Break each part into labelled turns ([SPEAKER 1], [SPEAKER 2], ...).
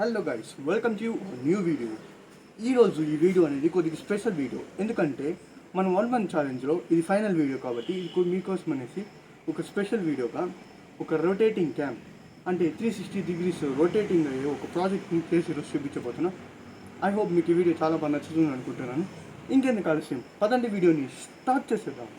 [SPEAKER 1] Hello guys, welcome to new video. ఈరోజు ఈ video అనేది కొద్దిగా స్పెషల్ వీడియో. ఎందుకంటే మనం 1 month ఛాలెంజ్లో ఇది ఫైనల్ వీడియో కాబట్టి ఇది మీకోసం అనేసి ఒక స్పెషల్ వీడియోగా ఒక రొటేటింగ్ క్యామ్ అంటే 360 degrees రొటేటింగ్ అయ్యే ఒక ప్రాజెక్ట్ని చేసి ఈరోజు చూపించబోతున్నా. ఐ హోప్ మీకు ఈ వీడియో చాలా బాగా నచ్చుతుంది అనుకుంటున్నాను. ఇంకెందుకు ఆలస్యం, పదండి వీడియోని స్టార్ట్ చేసేద్దాం.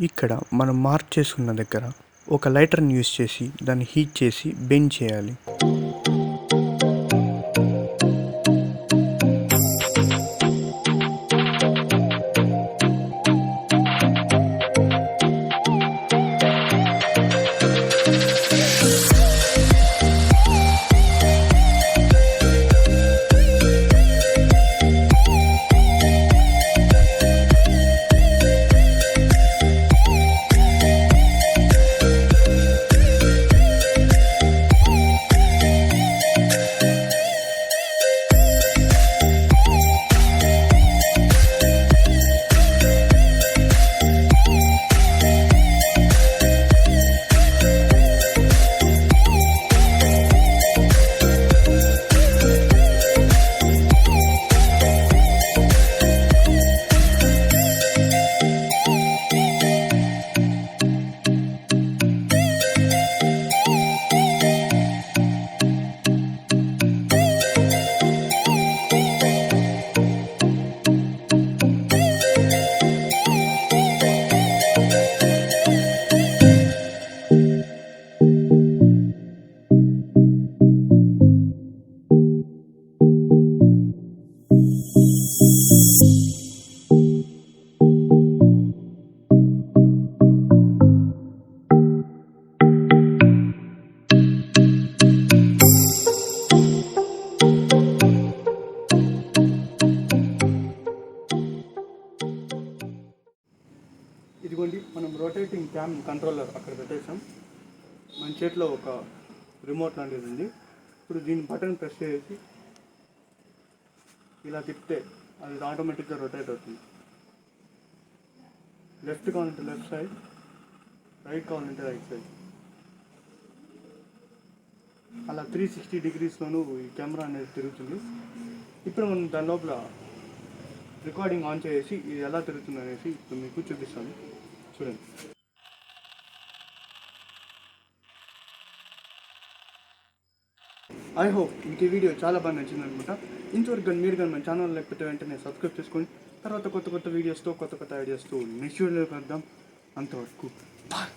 [SPEAKER 1] ఇక్కడ మనం మార్క్ చేసుకున్న దగ్గర ఒక లైటర్ని యూజ్ చేసి దాన్ని హీట్ చేసి బెండ్ చేయాలి. ఇదిగోండి, మనం రొటేటింగ్ క్యామ్ కంట్రోలర్ అక్కడ పెట్టేసాం. మన చేతిలో ఒక రిమోట్ లాంటిది ఉంది. ఇప్పుడు దీని బటన్ ప్రెస్ చేసి ఇలా తిప్పితే అది ఆటోమేటిక్గా రొటేట్ అవుతుంది. లెఫ్ట్ కావాలంటే లెఫ్ట్ సైడ్, రైట్ కావాలంటే రైట్ సైడ్, అలా 360 degreesలోనూ ఈ కెమెరా అనేది తిరుగుతుంది. ఇప్పుడు మనం దాని లోపల రికార్డింగ్ ఆన్ చేసి ఇది ఎలా తిరుగుతుంది అనేసి ఇప్పుడు మీకు చూపిస్తాను, చూడండి. ఐ హోప్ మీకు ఈ వీడియో చాలా బాగా నచ్చింది అనుకుంటా. ఇంతవరకు కానీ మీరు కానీ మన ఛానల్ లేకపోతే వెంటనే సబ్స్క్రైబ్ చేసుకొని తర్వాత కొత్త కొత్త వీడియోస్తో కొత్త కొత్త ఐడియాస్తో నెక్స్ట్ వీడియోలో కలుద్దాం. అంతవరకు బాయ్.